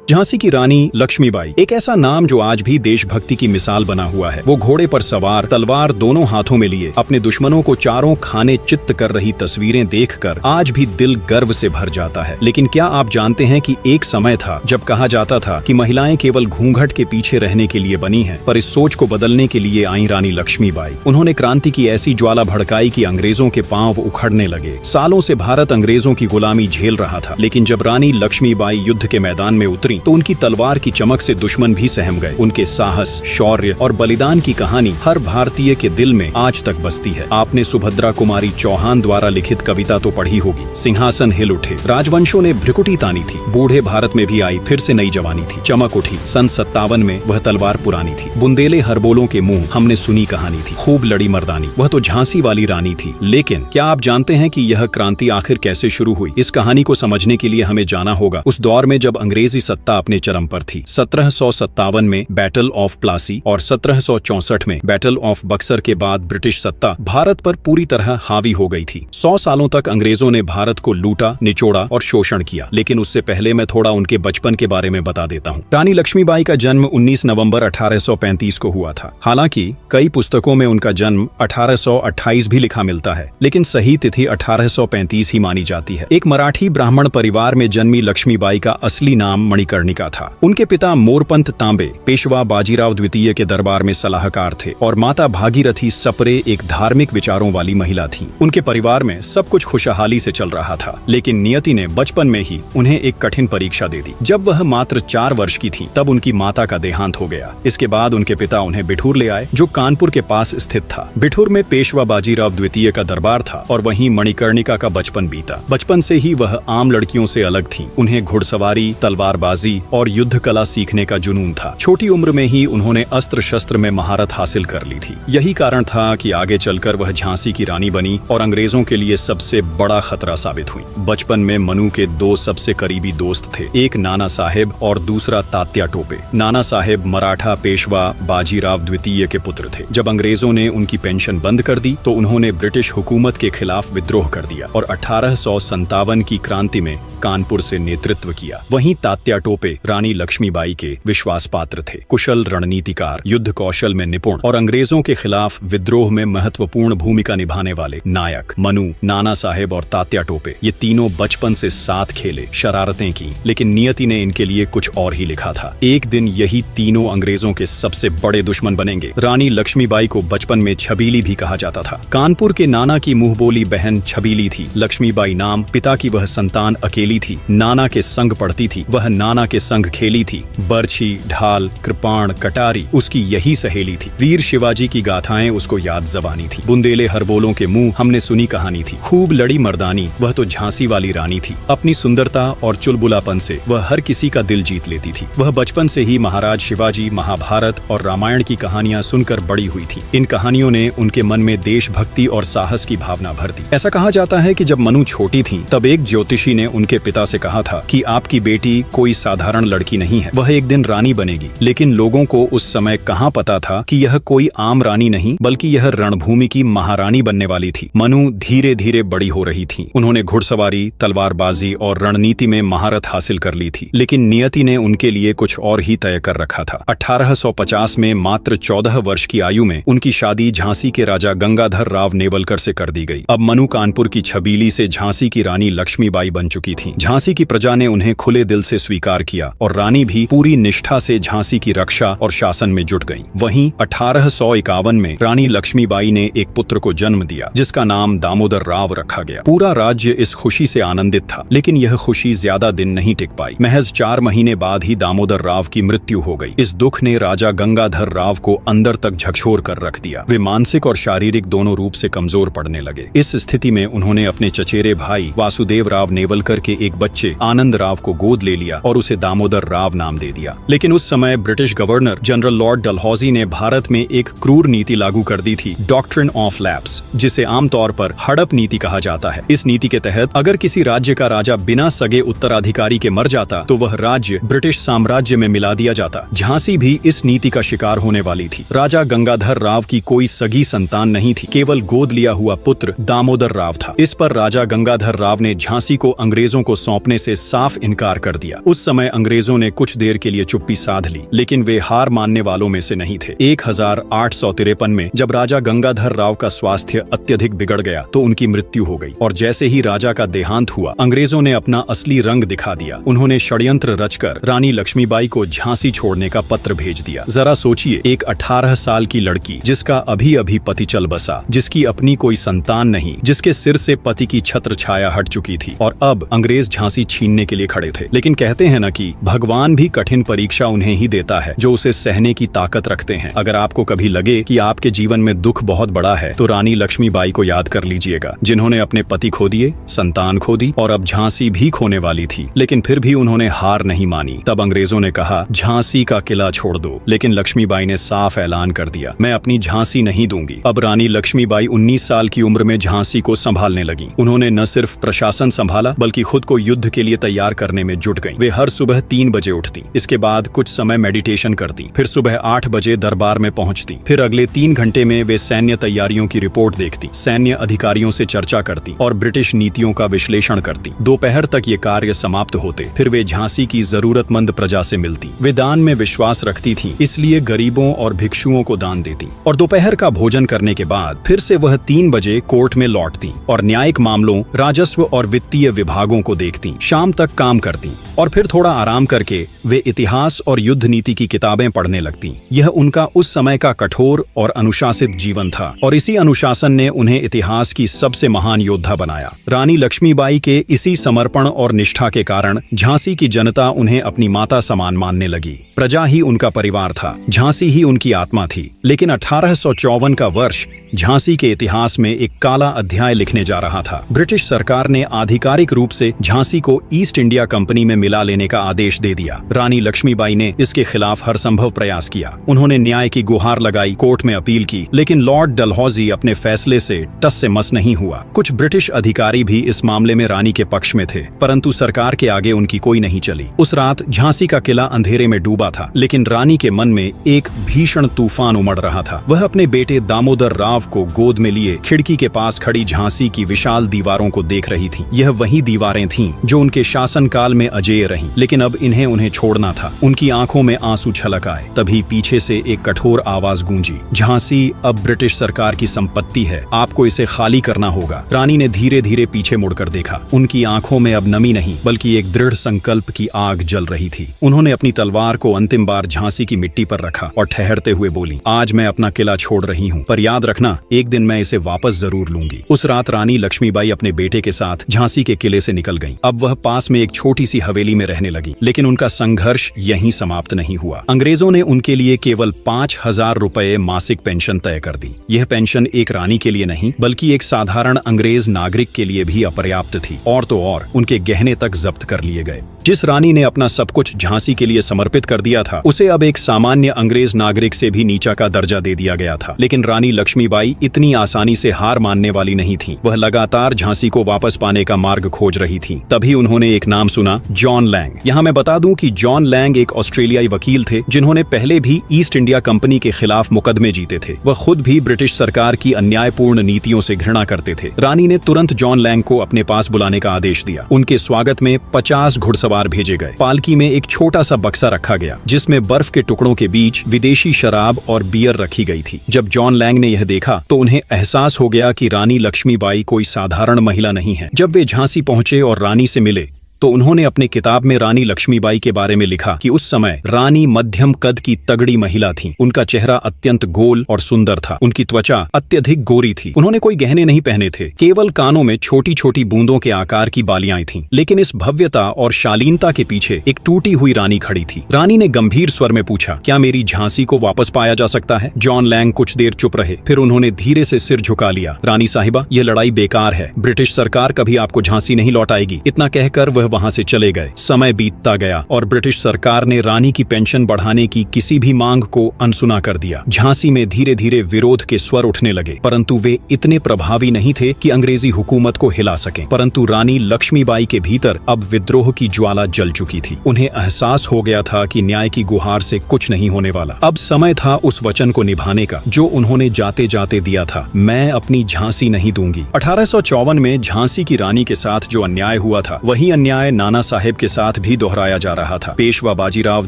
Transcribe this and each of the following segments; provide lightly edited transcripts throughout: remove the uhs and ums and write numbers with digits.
झांसी की रानी लक्ष्मीबाई एक ऐसा नाम जो आज भी देशभक्ति की मिसाल बना हुआ है। वो घोड़े पर सवार, तलवार दोनों हाथों में लिए अपने दुश्मनों को चारों खाने चित्त कर रही तस्वीरें देखकर आज भी दिल गर्व से भर जाता है। लेकिन क्या आप जानते हैं कि एक समय था जब कहा जाता था कि महिलाएं केवल घूंघट के पीछे रहने के लिए बनी हैं, पर इस सोच को बदलने के लिए आई रानी लक्ष्मीबाई। उन्होंने क्रांति की ऐसी ज्वाला भड़काई कि अंग्रेजों के पांव उखड़ने लगे। सालों से भारत अंग्रेजों की गुलामी झेल रहा था, लेकिन जब रानी लक्ष्मीबाई युद्ध के मैदान में उतरी तो उनकी तलवार की चमक से दुश्मन भी सहम गए। उनके साहस, शौर्य और बलिदान की कहानी हर भारतीय के दिल में आज तक बसती है। आपने सुभद्रा कुमारी चौहान द्वारा लिखित कविता तो पढ़ी होगी, सिंहासन हिल उठे, राजवंशों ने भ्रिकुटी तानी थी, बूढ़े भारत में भी आई फिर से नई जवानी थी, चमक उठी, सन 57 में वह तलवार पुरानी थी, बुंदेले हरबोलों के मुंह हमने सुनी कहानी थी, खूब लड़ी मर्दानी, वह तो झांसी वाली रानी थी। लेकिन क्या आप जानते हैं कि यह क्रांति आखिर कैसे शुरू हुई? इस कहानी को समझने के लिए हमें जाना होगा उस दौर में जब अंग्रेजी सत्ता अपने चरम पर थी। 1757 में बैटल ऑफ प्लासी और 1764 में बैटल ऑफ बक्सर के बाद ब्रिटिश सत्ता भारत पर पूरी तरह हावी हो गई थी। 100 सालों तक अंग्रेजों ने भारत को लूटा, निचोड़ा और शोषण किया। लेकिन उससे पहले मैं थोड़ा उनके बचपन के बारे में बता देता हूँ। रानी लक्ष्मीबाई का जन्म 19 नवंबर 1835 को हुआ था। हालांकि कई पुस्तकों में उनका जन्म 1828 भी लिखा मिलता है, लेकिन सही तिथि 1835 ही मानी जाती है। एक मराठी ब्राह्मण परिवार में जन्मी लक्ष्मीबाई का असली नाम मणिकर्णिका था। उनके पिता मोरपंत तांबे पेशवा बाजीराव द्वितीय के दरबार में सलाहकार थे और माता भागीरथी सपरे एक धार्मिक विचारों वाली महिला थी। उनके परिवार में सब कुछ खुशहाली से चल रहा था, लेकिन नियति ने बचपन में ही उन्हें एक कठिन परीक्षा दे दी। जब वह मात्र 4 वर्ष की थी तब उनकी माता का देहांत हो गया। इसके बाद उनके पिता उन्हें बिठूर ले आए, जो कानपुर के पास स्थित था। बिठूर में पेशवा बाजीराव द्वितीय का दरबार था और वहीं मणिकर्णिका का बचपन बीता। बचपन से ही वह आम लड़कियों से अलग थी। उन्हें घुड़सवारी, तलवारबाजी और युद्ध कला सीखने का जुनून था। छोटी उम्र में ही उन्होंने अस्त्र शस्त्र में महारत हासिल कर ली थी। यही कारण था कि आगे चलकर वह झांसी की रानी बनी और अंग्रेजों के लिए सबसे बड़ा खतरा साबित हुई। बचपन में मनु के 2 सबसे करीबी दोस्त थे, एक नाना साहेब और दूसरा तात्या टोपे। नाना साहेब मराठा पेशवा बाजीराव द्वितीय के पुत्र थे। जब अंग्रेजों ने उनकी पेंशन बंद कर दी तो उन्होंने ब्रिटिश हुकूमत के खिलाफ विद्रोह कर दिया और 1857 की क्रांति में कानपुर से नेतृत्व किया। वहीं तात्या टोपे रानी लक्ष्मीबाई के विश्वास पात्र थे, कुशल रणनीतिकार, युद्ध कौशल में निपुण और अंग्रेजों के खिलाफ विद्रोह में महत्वपूर्ण भूमिका निभाने वाले नायक। मनु, नाना साहेब और तात्या टोपे ये तीनों बचपन से साथ खेले, शरारतें की, लेकिन नियति ने इनके लिए कुछ और ही लिखा था। एक दिन यही तीनों अंग्रेजों के सबसे बड़े दुश्मन बनेंगे। रानी लक्ष्मीबाई को बचपन में छबीली भी कहा जाता था। कानपुर के नाना की मुंहबोली बहन छबीली थी। लक्ष्मीबाई नाम, पिता की वह संतान अकेली थी। नाना के संग पढ़ती थी, वह नाना के संग खेली थी। बर्छी, ढाल, कृपाण, कटारी उसकी यही सहेली थी। वीर शिवाजी की गाथाएं उसको याद जबानी थी। बुंदेले हरबोलों के मुंह हमने सुनी कहानी थी। खूब लड़ी मर्दानी, वह तो झांसी वाली रानी थी। अपनी सुंदरता और चुलबुलापन से वह हर किसी का दिल जीत लेती थी। वह बचपन से ही महाराज शिवाजी, महाभारत और रामायण की कहानियां सुनकर बड़ी हुई थी। इन कहानियों ने उनके मन में देशभक्ति और साहस की भावना भर दी। ऐसा कहा जाता है कि जब मनु छोटी थी तब एक ज्योतिषी ने उनके पिता से कहा था कि आपकी बेटी कोई साधारण लड़की नहीं है, वह एक दिन रानी बनेगी। लेकिन लोगों को उस समय कहाँ पता था कि यह कोई आम रानी नहीं बल्कि यह रणभूमि की महारानी बनने वाली थी। मनु धीरे धीरे बड़ी हो रही थी। उन्होंने घुड़सवारी, तलवारबाजी और रणनीति में महारत हासिल कर ली थी, लेकिन नियति ने उनके लिए कुछ और ही तय कर रखा था। 1850 में मात्र 14 वर्ष की आयु में उनकी शादी झांसी के राजा गंगाधर राव नेवलकर से कर दी गई। अब मनु कानपुर की छबीली से झांसी की रानी लक्ष्मीबाई बन चुकी थी। झांसी की प्रजा ने उन्हें खुले दिल से स्वीकार किया और रानी भी पूरी निष्ठा से झांसी की रक्षा और शासन में जुट गईं। वहीं 1851 में रानी लक्ष्मीबाई ने एक पुत्र को जन्म दिया जिसका नाम दामोदर राव रखा गया। पूरा राज्य इस खुशी से आनंदित था, लेकिन यह खुशी ज्यादा दिन नहीं टिक पाई। महज 4 महीने बाद ही दामोदर राव की मृत्यु हो गई। इस दुख ने राजा गंगाधर राव को अंदर तक झकझोर कर रख दिया। वे मानसिक और शारीरिक दोनों रूप से कमजोर पड़ने लगे। इस स्थिति में उन्होंने अपने चचेरे भाई वासुदेव राव नेवलकर के एक बच्चे आनंद राव को गोद ले लिया और उसे दामोदर राव नाम दे दिया। लेकिन उस समय British governor general Lord Dalhousie ने भारत में एक क्रूर नीति लागू कर दी थी, डॉक्ट्रिन ऑफ लैप्स, जिसे आमतौर पर हड़प नीति कहा जाता है। इस नीति के तहत अगर किसी राज्य का राजा बिना सगे उत्तराधिकारी के मर जाता तो वह राज्य ब्रिटिश साम्राज्य में मिला दिया जाता। झांसी भी इस नीति का शिकार होने वाली थी। राजा गंगाधर राव की कोई सगी संतान नहीं थी, केवल गोद लिया हुआ पुत्र दामोदर राव था। इस पर राजा गंगाधर राव ने झांसी को अंग्रेजों को सौंपने से साफ इनकार कर दिया। उस समय समय अंग्रेजों ने कुछ देर के लिए चुप्पी साध ली, लेकिन वे हार मानने वालों में से नहीं थे। 1853 में जब राजा गंगाधर राव का स्वास्थ्य अत्यधिक बिगड़ गया तो उनकी मृत्यु हो गई, और जैसे ही राजा का देहांत हुआ, अंग्रेजों ने अपना असली रंग दिखा दिया। उन्होंने षड्यंत्र रचकर रानी लक्ष्मीबाई को झांसी छोड़ने का पत्र भेज दिया। जरा सोचिए, एक 18 साल की लड़की जिसका अभी अभी पति चल बसा, जिसकी अपनी कोई संतान नहीं, जिसके सिर से पति की छत्र छाया हट चुकी थी, और अब अंग्रेज झांसी छीनने के लिए खड़े थे। लेकिन कहते हैं न कि भगवान भी कठिन परीक्षा उन्हें ही देता है जो उसे सहने की ताकत रखते हैं। अगर आपको कभी लगे कि आपके जीवन में दुख बहुत बड़ा है तो रानी लक्ष्मीबाई को याद कर लीजिएगा, जिन्होंने अपने पति खो दिए, संतान खो दी और अब झांसी भी खोने वाली थी, लेकिन फिर भी उन्होंने हार नहीं मानी। तब अंग्रेजों ने कहा, झांसी का किला छोड़ दो, लेकिन लक्ष्मीबाई ने साफ ऐलान कर दिया, मैं अपनी झांसी नहीं दूंगी। अब रानी लक्ष्मीबाई 19 साल की उम्र में झांसी को संभालने लगी। उन्होंने न सिर्फ प्रशासन संभाला बल्कि खुद को युद्ध के लिए तैयार करने में जुट गईं। वे हर सुबह 3 बजे उठती, इसके बाद कुछ समय मेडिटेशन करती, फिर सुबह 8 बजे दरबार में पहुंचती, फिर अगले 3 घंटे में वे सैन्य तैयारियों की रिपोर्ट देखती, सैन्य अधिकारियों से चर्चा करती और ब्रिटिश नीतियों का विश्लेषण करती। दोपहर तक ये कार्य समाप्त होते, फिर वे झांसी की जरूरतमंद प्रजा से मिलती। वे दान में विश्वास रखती थीं, इसलिए गरीबों और भिक्षुओं को दान देती, और दोपहर का भोजन करने के बाद फिर से वह 3 बजे कोर्ट में लौटती और न्यायिक मामलों, राजस्व और वित्तीय विभागों को देखती। शाम तक काम करती और फिर थोड़ा आराम करके वे इतिहास और युद्ध नीति की किताबें पढ़ने लगती। यह उनका उस समय का कठोर और अनुशासित जीवन था, और इसी अनुशासन ने उन्हें इतिहास की सबसे महान योद्धा बनाया। रानी लक्ष्मीबाई के इसी समर्पण और निष्ठा के कारण झांसी की जनता उन्हें अपनी माता समान मानने लगी। प्रजा ही उनका परिवार था, झांसी ही उनकी आत्मा थी। लेकिन 1854 का वर्ष झांसी के इतिहास में एक काला अध्याय लिखने जा रहा था। ब्रिटिश सरकार ने आधिकारिक रूप से झांसी को ईस्ट इंडिया कंपनी में मिला लेने का आदेश दे दिया। रानी लक्ष्मीबाई ने इसके खिलाफ हर संभव प्रयास किया। उन्होंने न्याय की गुहार लगाई, कोर्ट में अपील की, लेकिन लॉर्ड डलहौजी अपने फैसले से टस से मस नहीं हुआ। कुछ ब्रिटिश अधिकारी भी इस मामले में रानी के पक्ष में थे, परंतु सरकार के आगे उनकी कोई नहीं चली। उस रात झांसी का किला अंधेरे में डूबा था, लेकिन रानी के मन में एक भीषण तूफान उमड़ रहा था। वह अपने बेटे दामोदर राव को गोद में लिए खिड़की के पास खड़ी झांसी की विशाल दीवारों को देख रही थी। यह वही दीवारें थीं जो उनके शासनकाल में अजेय रहीं, लेकिन अब इन्हें उन्हें छोड़ना था। उनकी आंखों में आंसू छलक आए। तभी पीछे से एक कठोर आवाज गूंजी, झांसी अब ब्रिटिश सरकार की संपत्ति है, आपको इसे खाली करना होगा। रानी ने धीरे धीरे पीछे मुड़कर देखा। उनकी आंखों में अब नमी नहीं बल्कि एक दृढ़ संकल्प की आग जल रही थी। उन्होंने अपनी तलवार को अंतिम बार झांसी की मिट्टी पर रखा और ठहरते हुए बोली, आज मैं अपना किला छोड़ रही हूँ, पर याद रखना एक दिन मैं इसे वापस जरूर लूंगी। उस रात रानी लक्ष्मीबाई अपने बेटे के साथ झांसी के किले से निकल गईं। अब वह पास में एक छोटी सी हवेली में रहने लगी, लेकिन उनका संघर्ष यहीं समाप्त नहीं हुआ। अंग्रेजों ने उनके लिए केवल 5,000 रुपए मासिक पेंशन तय कर दी। यह पेंशन एक रानी के लिए नहीं बल्कि एक साधारण अंग्रेज नागरिक के लिए भी अपर्याप्त थी। और तो और उनके गहने तक जब्त कर लिए गए। जिस रानी ने अपना सब कुछ झांसी के लिए समर्पित कर दिया था, उसे अब एक सामान्य अंग्रेज नागरिक से भी नीचा का दर्जा दे दिया गया था। लेकिन रानी लक्ष्मीबाई इतनी आसानी से हार मानने वाली नहीं थी। वह लगातार झांसी को वापस पाने का मार्ग खोज रही थी। तभी उन्होंने एक नाम सुना, जॉन लैंग। यहाँ मैं बता दूं कि जॉन लैंग एक ऑस्ट्रेलियाई वकील थे जिन्होंने पहले भी ईस्ट इंडिया कंपनी के खिलाफ मुकदमे जीते थे। वह खुद भी ब्रिटिश सरकार की अन्यायपूर्ण नीतियों से घृणा करते थे। रानी ने तुरंत जॉन लैंग को अपने पास बुलाने का आदेश दिया। उनके स्वागत में 50 घुड़सवार भेजे गए। पालकी में एक छोटा सा बक्सा रखा गया जिसमें बर्फ के टुकड़ों के बीच विदेशी शराब और बियर रखी गई थी। जब जॉन लैंग ने यह देखा तो उन्हें एहसास हो गया कि रानी लक्ष्मीबाई कोई साधारण महिला नहीं है। जब वे झांसी पहुंचे और रानी से मिले तो उन्होंने अपने किताब में रानी लक्ष्मीबाई के बारे में लिखा कि उस समय रानी मध्यम कद की तगड़ी महिला थी। उनका चेहरा अत्यंत गोल और सुंदर था। उनकी त्वचा अत्यधिक गोरी थी। उन्होंने कोई गहने नहीं पहने थे, केवल कानों में छोटी छोटी बूंदों के आकार की बालियां थीं। लेकिन इस भव्यता और शालीनता के पीछे एक टूटी हुई रानी खड़ी थी। रानी ने गंभीर स्वर में पूछा, क्या मेरी झांसी को वापस पाया जा सकता है? जॉन लैंग कुछ देर चुप रहे, फिर उन्होंने धीरे से सिर झुका लिया। रानी साहिबा, यह लड़ाई बेकार है। ब्रिटिश सरकार कभी आपको झांसी नहीं लौटाएगी। इतना कहकर वह वहां से चले गए। समय बीतता गया और ब्रिटिश सरकार ने रानी की पेंशन बढ़ाने की किसी भी मांग को अनसुना कर दिया। झांसी में धीरे धीरे विरोध के स्वर उठने लगे, परंतु वे इतने प्रभावी नहीं थे कि अंग्रेजी हुकूमत को हिला सकें। परंतु रानी लक्ष्मीबाई के भीतर अब विद्रोह की ज्वाला जल चुकी थी। उन्हें एहसास हो गया था कि न्याय की गुहार से कुछ नहीं होने वाला। अब समय था उस वचन को निभाने का जो उन्होंने जाते जाते दिया था, मैं अपनी झांसी नहीं दूंगी। 1854 में झांसी की रानी के साथ जो अन्याय हुआ था, वही अन्याय अन्याय नाना साहेब के साथ भी दोहराया जा रहा था। पेशवा बाजीराव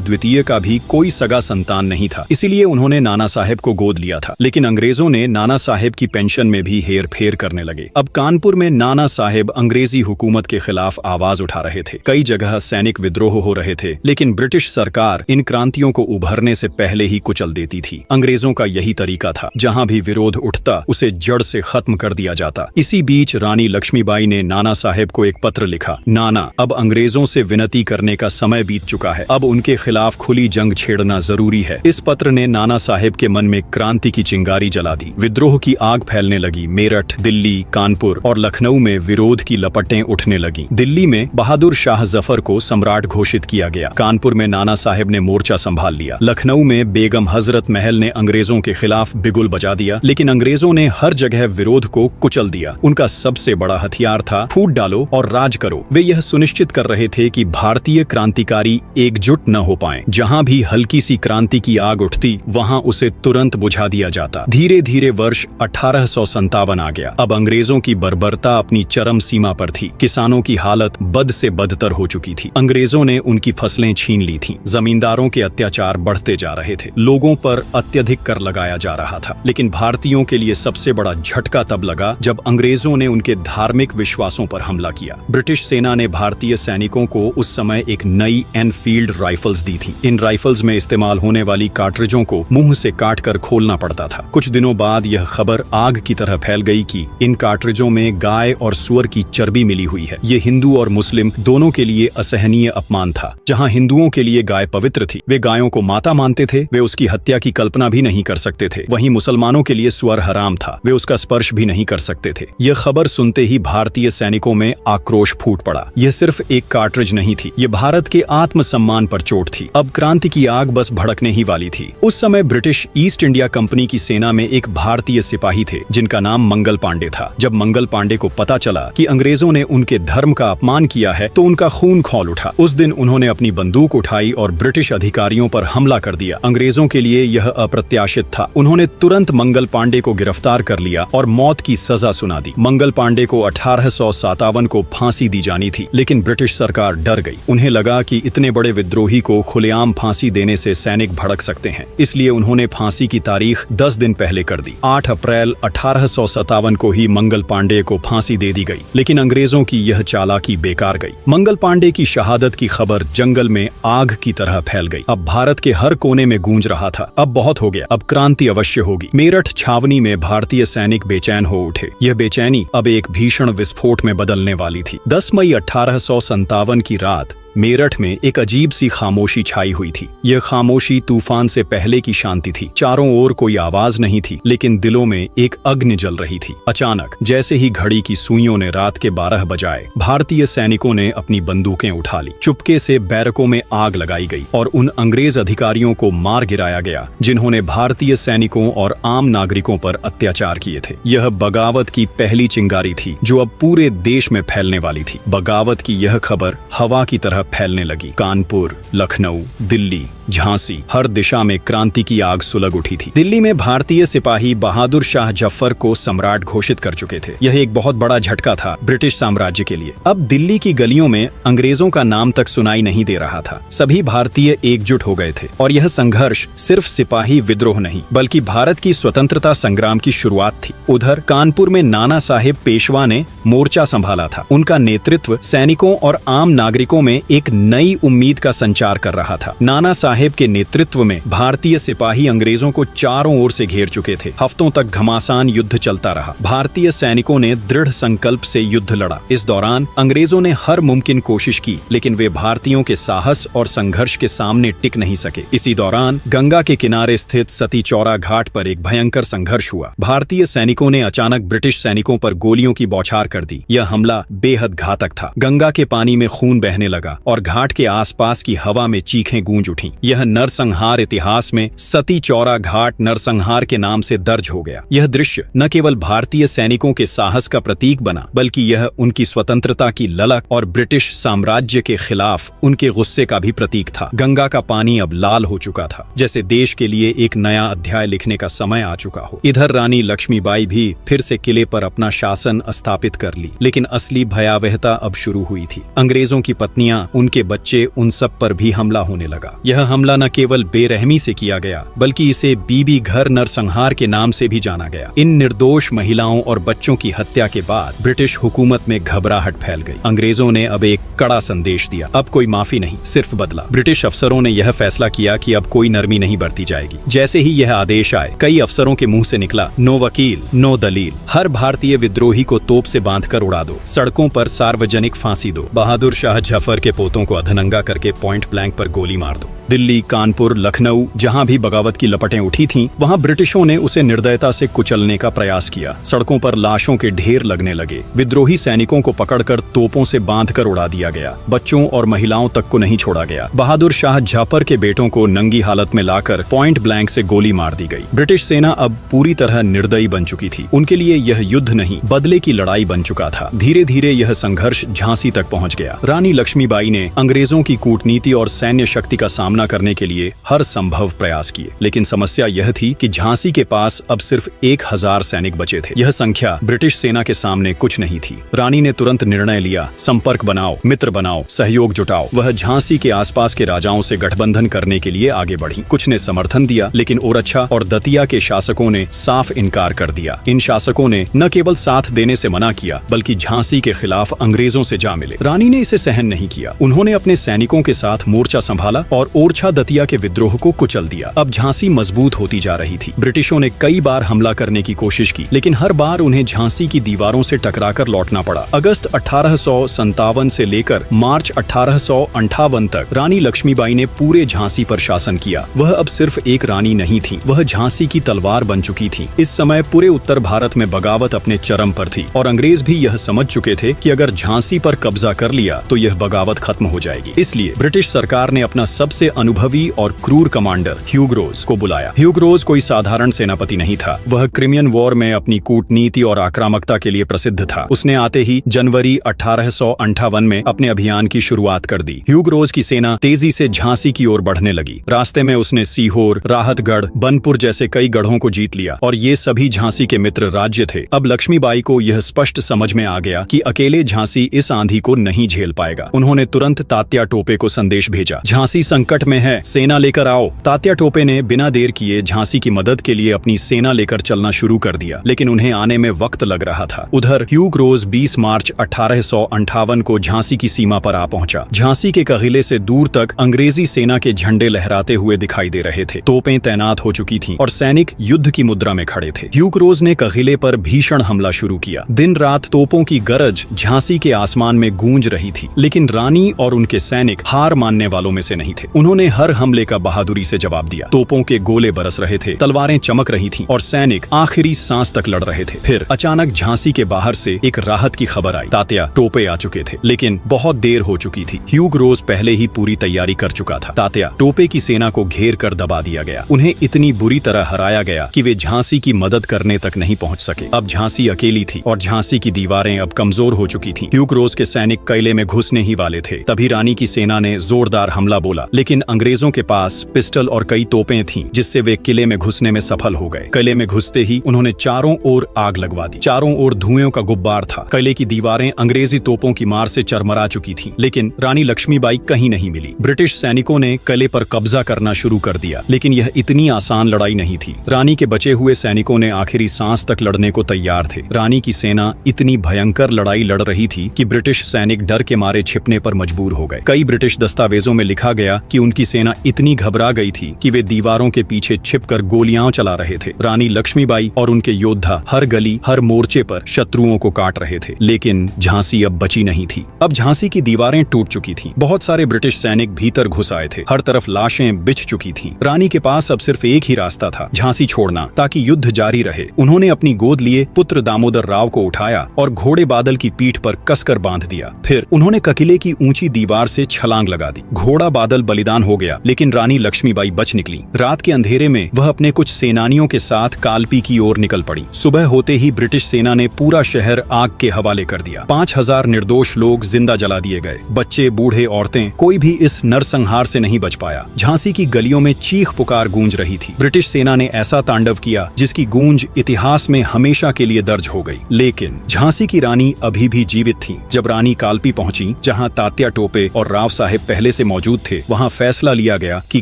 द्वितीय का भी कोई सगा संतान नहीं था, इसीलिए उन्होंने नाना साहेब को गोद लिया था। लेकिन अंग्रेजों ने नाना साहेब की पेंशन में भी हेर फेर करने लगे। अब कानपुर में नाना साहेब अंग्रेजी हुकूमत के खिलाफ आवाज उठा रहे थे। कई जगह सैनिक विद्रोह हो रहे थे, लेकिन ब्रिटिश सरकार इन क्रांतियों को उभरने से पहले ही कुचल देती थी। अंग्रेजों का यही तरीका था, जहां भी विरोध उठता उसे जड़ से खत्म कर दिया जाता। इसी बीच रानी लक्ष्मीबाई ने नाना साहेब को एक पत्र लिखा, नाना, अब अंग्रेजों से विनती करने का समय बीत चुका है, अब उनके खिलाफ खुली जंग छेड़ना जरूरी है। इस पत्र ने नाना साहेब के मन में क्रांति की चिंगारी जला दी। विद्रोह की आग फैलने लगी। मेरठ, दिल्ली, कानपुर और लखनऊ में विरोध की लपटें उठने लगी। दिल्ली में बहादुर शाह जफर को सम्राट घोषित किया गया। कानपुर में नाना साहेब ने मोर्चा संभाल लिया। लखनऊ में बेगम हजरत महल ने अंग्रेजों के खिलाफ बिगुल बजा दिया, लेकिन अंग्रेजों ने हर जगह विरोध को कुचल दिया। उनका सबसे बड़ा हथियार था फूट डालो और राज करो। वे यह सुनिश्चित कर रहे थे कि भारतीय क्रांतिकारी एकजुट न हो पाएं। जहां भी हल्की सी क्रांति की आग उठती, वहां उसे तुरंत बुझा दिया जाता। धीरे धीरे वर्ष 1857 आ गया। अब अंग्रेजों की बर्बरता अपनी चरम सीमा पर थी। किसानों की हालत बद से बदतर हो चुकी थी। अंग्रेजों ने उनकी फसलें छीन ली थीं। जमींदारों के अत्याचार बढ़ते जा रहे थे। लोगों पर अत्यधिक कर लगाया जा रहा था। लेकिन भारतीयों के लिए सबसे बड़ा झटका तब लगा जब अंग्रेजों ने उनके धार्मिक विश्वासों पर हमला किया। ब्रिटिश सेना ने भारतीय सैनिकों को उस समय एक नई एनफील्ड राइफल्स दी थी। इन राइफल्स में इस्तेमाल होने वाली कार्ट्रिजों को मुंह से काटकर खोलना पड़ता था। कुछ दिनों बाद यह खबर आग की तरह फैल गई कि इन कार्ट्रिजों में गाय और सुअर की चर्बी मिली हुई है। ये हिंदू और मुस्लिम दोनों के लिए असहनीय अपमान था। जहां हिंदुओं के लिए गाय पवित्र थी, वे गायों को माता मानते थे, वे उसकी हत्या की कल्पना भी नहीं कर सकते थे। वहीं मुसलमानों के लिए सुअर हराम था, वे उसका स्पर्श भी नहीं कर सकते थे। यह खबर सुनते ही भारतीय सैनिकों में आक्रोश फूट पड़ा। यह सिर्फ एक कार्ट्रिज नहीं थी, ये भारत के आत्मसम्मान पर चोट थी। अब क्रांति की आग बस भड़कने ही वाली थी। उस समय ब्रिटिश ईस्ट इंडिया कंपनी की सेना में एक भारतीय सिपाही थे जिनका नाम मंगल पांडे था। जब मंगल पांडे को पता चला कि अंग्रेजों ने उनके धर्म का अपमान किया है, तो उनका खून खौल उठा। उस दिन उन्होंने अपनी बंदूक उठाई और ब्रिटिश अधिकारियों पर हमला कर दिया। अंग्रेजों के लिए यह अप्रत्याशित था। उन्होंने तुरंत मंगल पांडे को गिरफ्तार कर लिया और मौत की सजा सुना दी। मंगल पांडे को 1857 को फांसी दी जानी थी, लेकिन ब्रिटिश सरकार डर गई। उन्हें लगा कि इतने बड़े विद्रोही को खुलेआम फांसी देने से सैनिक भड़क सकते हैं, इसलिए उन्होंने फांसी की तारीख 10 दिन पहले कर दी। 8 अप्रैल 1857 को ही मंगल पांडे को फांसी दे दी गई। लेकिन अंग्रेजों की यह चालाकी बेकार गई। मंगल पांडे की शहादत की खबर जंगल में आग की तरह फैल गई। अब भारत के हर कोने में गूंज रहा था, अब बहुत हो गया, अब क्रांति अवश्य होगी। मेरठ छावनी में भारतीय सैनिक बेचैन हो उठे। यह बेचैनी अब एक भीषण विस्फोट में बदलने वाली थी। 10 मई 1857 की रात मेरठ में एक अजीब सी खामोशी छाई हुई थी। यह खामोशी तूफान से पहले की शांति थी। चारों ओर कोई आवाज नहीं थी, लेकिन दिलों में एक अग्नि जल रही थी। अचानक जैसे ही घड़ी की सुइयों ने रात के 12 बजाए, भारतीय सैनिकों ने अपनी बंदूकें उठा ली। चुपके से बैरकों में आग लगाई गई और उन अंग्रेज अधिकारियों को मार गिराया गया जिन्होंने भारतीय सैनिकों और आम नागरिकों पर अत्याचार किए थे। यह बगावत की पहली चिंगारी थी जो अब पूरे देश में फैलने वाली थी। बगावत की यह खबर हवा की तरह फैलने लगी। कानपुर, लखनऊ, दिल्ली, झांसी, हर दिशा में क्रांति की आग सुलग उठी थी। दिल्ली में भारतीय सिपाही बहादुर शाह जफर को सम्राट घोषित कर चुके थे। यह एक बहुत बड़ा झटका था ब्रिटिश साम्राज्य के लिए। अब दिल्ली की गलियों में अंग्रेजों का नाम तक सुनाई नहीं दे रहा था। सभी भारतीय एकजुट हो गए थे और यह संघर्ष सिर्फ सिपाही विद्रोह नहीं, बल्कि भारत की स्वतंत्रता संग्राम की शुरुआत थी। उधर कानपुर में नाना साहेब पेशवा ने मोर्चा संभाला था। उनका नेतृत्व सैनिकों और आम नागरिकों में एक नई उम्मीद का संचार कर रहा था। नाना साहेब के नेतृत्व में भारतीय सिपाही अंग्रेजों को चारों ओर से घेर चुके थे। हफ्तों तक घमासान युद्ध चलता रहा। भारतीय सैनिकों ने दृढ़ संकल्प से युद्ध लड़ा। इस दौरान अंग्रेजों ने हर मुमकिन कोशिश की, लेकिन वे भारतीयों के साहस और संघर्ष के सामने टिक नहीं सके। इसी दौरान गंगा के किनारे स्थित सती चौरा घाट पर एक भयंकर संघर्ष हुआ। भारतीय सैनिकों ने अचानक ब्रिटिश सैनिकों पर गोलियों की बौछार कर दी। यह हमला बेहद घातक था। गंगा के पानी में खून बहने लगा और घाट के आसपास की हवा में चीखें गूंज उठी। यह नरसंहार इतिहास में सती चौरा घाट नरसंहार के नाम से दर्ज हो गया। यह दृश्य न केवल भारतीय सैनिकों के साहस का प्रतीक बना, बल्कि यह उनकी स्वतंत्रता की ललक और ब्रिटिश साम्राज्य के खिलाफ उनके गुस्से का भी प्रतीक था। गंगा का पानी अब लाल हो चुका था, जैसे देश के लिए एक नया अध्याय लिखने का समय आ चुका हो। इधर रानी लक्ष्मीबाई भी फिर से किले पर अपना शासन स्थापित कर ली, लेकिन असली भयावहता अब शुरू हुई थी। अंग्रेजों की पत्नियां, उनके बच्चे, उन सब पर भी हमला होने लगा। यह हमला न केवल बेरहमी से किया गया, बल्कि इसे बीबी घर नरसंहार के नाम से भी जाना गया। इन निर्दोष महिलाओं और बच्चों की हत्या के बाद ब्रिटिश हुकूमत में घबराहट फैल गई। अंग्रेजों ने अब एक कड़ा संदेश दिया, अब कोई माफी नहीं, सिर्फ बदला। ब्रिटिश अफसरों ने यह फैसला किया कि अब कोई नरमी नहीं बरती जाएगी। जैसे ही यह आदेश आए, कई अफसरों के मुंह से निकला, नो वकील नो दलील। हर भारतीय विद्रोही को तोप से बांधकर उड़ा दो, सड़कों पर सार्वजनिक फांसी दो, बहादुर शाह जफर के पोतों को अधनंगा करके पॉइंट ब्लैंक पर गोली मार दो। दिल्ली, कानपुर, लखनऊ, जहां भी बगावत की लपटें उठी थीं, वहां ब्रिटिशों ने उसे निर्दयता से कुचलने का प्रयास किया। सड़कों पर लाशों के ढेर लगने लगे। विद्रोही सैनिकों को पकड़कर तोपों से बांधकर उड़ा दिया गया। बच्चों और महिलाओं तक को नहीं छोड़ा गया। बहादुर शाह जफर के बेटों को नंगी हालत में लाकर पॉइंट ब्लैंक से गोली मार दी गई। ब्रिटिश सेना अब पूरी तरह निर्दयी बन चुकी थी। उनके लिए यह युद्ध नहीं, बदले की लड़ाई बन चुका था। धीरे धीरे यह संघर्ष झांसी तक पहुंच गया। रानी लक्ष्मीबाई ने अंग्रेजों की कूटनीति और सैन्य शक्ति का सामना करने के लिए हर संभव प्रयास किए, लेकिन समस्या यह थी कि झांसी के पास अब सिर्फ 1000 सैनिक बचे थे। यह संख्या ब्रिटिश सेना के सामने कुछ नहीं थी। रानी ने तुरंत निर्णय लिया, संपर्क बनाओ, मित्र बनाओ, सहयोग जुटाओ। वह झांसी के आसपास के राजाओं से गठबंधन करने के लिए आगे बढ़ी। कुछ ने समर्थन दिया, लेकिन ओरछा और दतिया के शासकों ने साफ इनकार कर दिया। इन शासकों ने न केवल साथ देने से मना किया, बल्कि झांसी के खिलाफ अंग्रेजों से जा मिले। रानी ने इसे सहन नहीं किया। उन्होंने अपने सैनिकों के साथ मोर्चा संभाला और ओरछा दतिया के विद्रोह को कुचल दिया। अब झांसी मजबूत होती जा रही थी। ब्रिटिशों ने कई बार हमला करने की कोशिश की, लेकिन हर बार उन्हें झांसी की दीवारों से टकराकर लौटना पड़ा। अगस्त 1857 से लेकर मार्च 1858 तक रानी लक्ष्मीबाई ने पूरे झांसी पर शासन किया। वह अब सिर्फ एक रानी नहीं थी, वह झांसी की तलवार बन चुकी थी। इस समय पूरे उत्तर भारत में बगावत अपने चरम पर थी और अंग्रेज भी यह समझ चुके थे कि अगर झांसी पर कब्जा कर लिया तो यह बगावत खत्म हो जाएगी। इसलिए ब्रिटिश सरकार ने अपना सबसे अनुभवी और क्रूर कमांडर ह्यूग रोज को बुलाया। ह्यूग रोज कोई साधारण सेनापति नहीं था। वह क्रिमियन वॉर में अपनी कूटनीति और आक्रामकता के लिए प्रसिद्ध था। उसने आते ही जनवरी 1858 में अपने अभियान की शुरुआत कर दी। ह्यूग रोज की सेना तेजी से झांसी की ओर बढ़ने लगी। रास्ते में उसने सीहोर, राहतगढ़, बनपुर जैसे कई गढ़ों को जीत लिया और ये सभी झांसी के मित्र राज्य थे। अब लक्ष्मीबाई को यह स्पष्ट समझ में आ गया कि अकेले झांसी इस आंधी को नहीं झेल पाएगा। उन्होंने तुरंत तात्या टोपे को संदेश भेजा, झांसी संकट में है, सेना लेकर आओ। तात्या टोपे ने बिना देर किए झांसी की मदद के लिए अपनी सेना लेकर चलना शुरू कर दिया, लेकिन उन्हें आने में वक्त लग रहा था। उधर ह्यूग रोज 20 मार्च 1858 को झांसी की सीमा पर आ पहुंचा। झांसी के कहिले से दूर तक अंग्रेजी सेना के झंडे लहराते हुए दिखाई दे रहे थे। तोपें तैनात हो चुकी थीं और सैनिक युद्ध की मुद्रा में खड़े थे। ह्यूग रोज ने कहिले पर भीषण हमला शुरू किया। दिन रात तोपों की गरज झांसी के आसमान में गूंज रही थी, लेकिन रानी और उनके सैनिक हार मानने वालों में से नहीं थे। उन्होंने हर हमले का बहादुरी से जवाब दिया। तोपों के गोले बरस रहे थे, तलवारें चमक रही थीं और सैनिक आखिरी सांस तक लड़ रहे थे। फिर अचानक झांसी के बाहर से एक राहत की खबर आई। तात्या टोपे आ चुके थे, लेकिन बहुत देर हो चुकी थी। ह्यूग रोज पहले ही पूरी तैयारी कर चुका था। तात्या टोपे की सेना को घेर कर दबा दिया गया। उन्हें इतनी बुरी तरह हराया गया कि वे झांसी की मदद करने तक नहीं पहुंच सके। अब झांसी अकेली थी और झांसी की दीवारें अब कमजोर हो चुकी थीं। ह्यूग रोज के सैनिक किले में घुसने ही वाले थे। तभी रानी की सेना ने जोरदार हमला बोला, लेकिन अंग्रेजों के पास पिस्टल और कई तोपें थीं, जिससे वे किले में घुसने में सफल हो गए। किले में घुसते ही उन्होंने चारों ओर आग लगवा दी। चारों ओर धुएं का गुब्बार था। किले की दीवारें अंग्रेजी तोपों की मार से चरमरा चुकी थीं, लेकिन रानी लक्ष्मीबाई कहीं नहीं मिली। ब्रिटिश सैनिकों ने किले पर कब्जा करना शुरू कर दिया, लेकिन यह इतनी आसान लड़ाई नहीं थी। रानी के बचे हुए सैनिकों ने आखिरी सांस तक लड़ने को तैयार थे। रानी की सेना इतनी भयंकर लड़ाई लड़ रही थी कि ब्रिटिश सैनिक डर के मारे छिपने पर मजबूर हो गए। कई ब्रिटिश दस्तावेजों में लिखा गया कि उनकी सेना इतनी घबरा गई थी कि वे दीवारों के पीछे छिपकर गोलियां चला रहे थे। रानी लक्ष्मीबाई और उनके योद्धा हर गली हर मोर्चे पर शत्रुओं को काट रहे थे, लेकिन झांसी अब बची नहीं थी। अब झांसी की दीवारें टूट चुकी थीं। बहुत सारे ब्रिटिश सैनिक भीतर घुस आए थे। हर तरफ लाशें बिछ चुकी थीं। रानी के पास अब सिर्फ एक ही रास्ता था, झांसी छोड़ना, ताकि युद्ध जारी रहे। उन्होंने अपनी गोद लिए पुत्र दामोदर राव को उठाया और घोड़े बादल की पीठ पर कसकर बांध दिया। फिर उन्होंने किले की ऊंची दीवार से छलांग लगा दी। घोड़ा बादल बलिदान हो गया, लेकिन रानी लक्ष्मीबाई बच निकली। रात के अंधेरे में वह अपने कुछ सेनानियों के साथ कालपी की ओर निकल पड़ी। सुबह होते ही ब्रिटिश सेना ने पूरा शहर आग के हवाले कर दिया। 5000 निर्दोष लोग जिंदा जला दिए गए। बच्चे, बूढ़े, औरतें, कोई भी इस नरसंहार से नहीं बच पाया। झांसी की गलियों में चीख पुकार गूंज रही थी। ब्रिटिश सेना ने ऐसा तांडव किया जिसकी गूंज इतिहास में हमेशा के लिए दर्ज हो गई। लेकिन झांसी की रानी अभी भी जीवित थी। जब रानी कालपी पहुंची, जहां तात्या टोपे और राव साहेब पहले से मौजूद थे, वहां फैसला लिया गया कि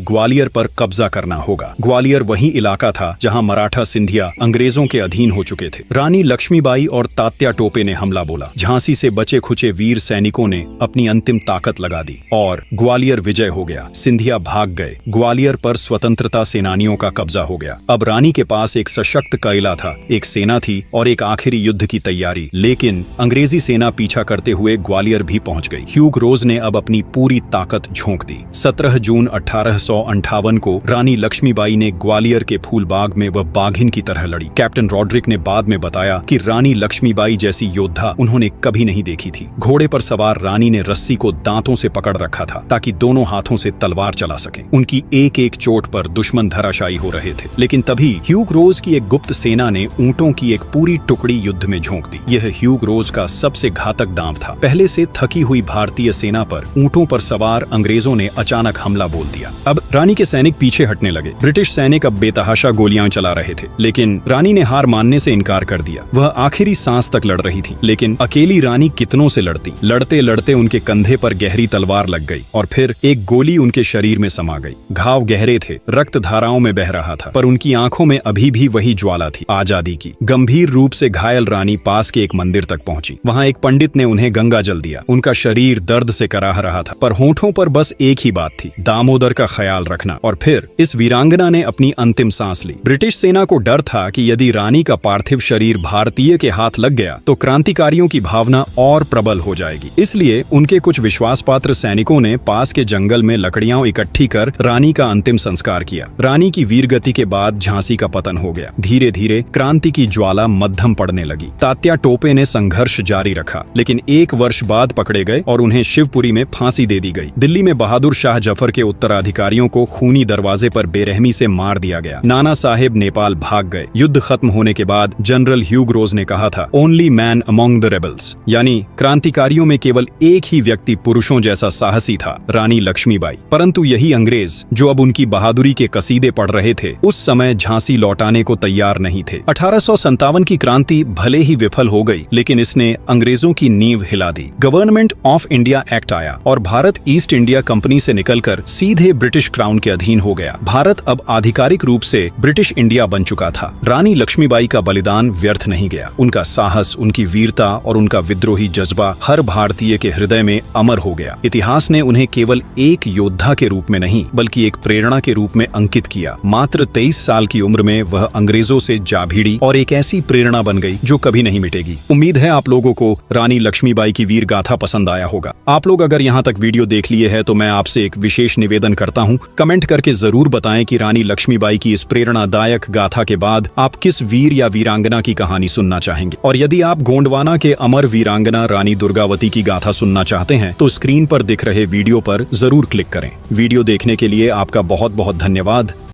ग्वालियर पर कब्जा करना होगा। ग्वालियर वही इलाका था जहां मराठा सिंधिया अंग्रेजों के अधीन हो चुके थे। रानी लक्ष्मीबाई और तात्या टोपे ने हमला बोला। झांसी से बचे खुचे वीर सैनिकों ने अपनी अंतिम ताकत लगा दी और ग्वालियर विजय हो गया। सिंधिया भाग गए। ग्वालियर पर स्वतंत्रता सेनानियों का कब्जा हो गया। अब रानी के पास एक सशक्त किला था, एक सेना थी और एक आखिरी युद्ध की तैयारी। लेकिन अंग्रेजी सेना पीछा करते हुए ग्वालियर भी पहुंच गई। ह्यूग रोज ने अब अपनी पूरी ताकत झोंक दी। 17 जून 1858 को रानी लक्ष्मीबाई ने ग्वालियर के फूलबाग में वह बाघिन की तरह लड़ी। कैप्टन रॉड्रिक ने बाद में बताया कि रानी लक्ष्मीबाई जैसी योद्धा उन्होंने कभी नहीं देखी थी। घोड़े पर सवार रानी ने रस्सी को दांतों से पकड़ रखा था ताकि दोनों हाथों से तलवार चला सके। उनकी एक एक चोट पर दुश्मन धराशायी हो रहे थे। लेकिन तभी ह्यूग रोज की एक गुप्त सेना ने ऊंटों की एक पूरी टुकड़ी युद्ध में झोंक दी। यह ह्यूग रोज का सबसे घातक दांव था। पहले से थकी हुई भारतीय सेना पर ऊंटों पर सवार अंग्रेजों ने अचानक हमला बोल दिया। अब रानी के सैनिक पीछे हटने लगे। ब्रिटिश सैनिक अब बेतहाशा गोलियां चला रहे थे, लेकिन रानी ने हार मानने से इनकार कर दिया। वह आखिरी सांस तक लड़ रही थी, लेकिन अकेली रानी कितनों से लड़ती। लड़ते लड़ते उनके कंधे पर गहरी तलवार लग गई और फिर एक गोली उनके शरीर में समा गई। घाव गहरे थे, रक्त धाराओं में बह रहा था, पर उनकी आंखों में अभी भी वही ज्वाला थी, आजादी की। गंभीर रूप से घायल रानी पास के एक मंदिर तक पहुंची। वहां एक पंडित ने उन्हें गंगा जल दिया। उनका शरीर दर्द से कराह रहा था, पर होठों पर बस एक ही बात थी, दामोदर का ख्याल रखना। और फिर इस वीरांगना ने अपनी अंतिम सांस ली। ब्रिटिश सेना को डर था कि यदि रानी का पार्थिव शरीर भारतीय के हाथ लग गया तो क्रांतिकारियों की भावना और प्रबल हो जाएगी। इसलिए उनके कुछ विश्वास पात्र सैनिकों ने पास के जंगल में लकड़ियां इकट्ठी कर रानी का अंतिम संस्कार किया। रानी की वीरगति के बाद झांसी का पतन हो गया। धीरे धीरे क्रांति की ज्वाला मध्यम पड़ने लगी। तात्या टोपे ने संघर्ष जारी रखा, लेकिन 1 वर्ष बाद पकड़े गए और उन्हें शिवपुरी में फांसी दे दी गई। दिल्ली में बहादुर शाह जफर के उत्तराधिकारियों को खूनी दरवाजे पर बेरहमी से मार दिया गया। नाना साहेब नेपाल भाग गए। युद्ध खत्म होने के बाद जनरल ह्यूग रोज ने कहा था, only man among the rebels, यानी क्रांतिकारियों में केवल एक ही व्यक्ति पुरुषों जैसा साहसी था, रानी लक्ष्मीबाई। परंतु यही अंग्रेज जो अब उनकी बहादुरी के कसीदे पढ़ रहे थे, उस समय झांसी लौटाने को तैयार नहीं थे। 1857 की क्रांति भले ही विफल हो गई, लेकिन इसने अंग्रेजों की नींव हिला दी। गवर्नमेंट ऑफ इंडिया एक्ट आया और भारत ईस्ट इंडिया कंपनी से निकलकर सीधे ब्रिटिश क्राउन के अधीन हो गया। भारत अब आधिकारिक रूप से ब्रिटिश इंडिया बन चुका था। रानी लक्ष्मीबाई का बलिदान व्यर्थ नहीं गया। उनका साहस, उनकी वीरता और उनका विद्रोही जज्बा हर भारतीय के हृदय में अमर हो गया। इतिहास ने उन्हें केवल एक योद्धा के रूप में नहीं, बल्कि एक प्रेरणा के रूप में अंकित किया। मात्र 23 साल की उम्र में वह अंग्रेजों से जा भिड़ी और एक ऐसी प्रेरणा बन गई जो कभी नहीं मिटेगी। उम्मीद है आप लोगों को रानी लक्ष्मीबाई की वीर गाथा पसंद आया होगा। आप लोग अगर यहाँ तक वीडियो देख लिए है तो मैं आपसे एक विशेष निवेदन करता हूँ, कमेंट करके जरूर बताएं कि रानी लक्ष्मीबाई की इस प्रेरणादायक गाथा के बाद आप किस वीर या वीरांगना की कहानी सुनना चाहेंगे। और यदि आप गोंडवाना के अमर वीरांगना रानी दुर्गावती की गाथा सुनना चाहते हैं तो स्क्रीन पर दिख रहे वीडियो पर जरूर क्लिक करें। वीडियो देखने के लिए आपका बहुत बहुत धन्यवाद।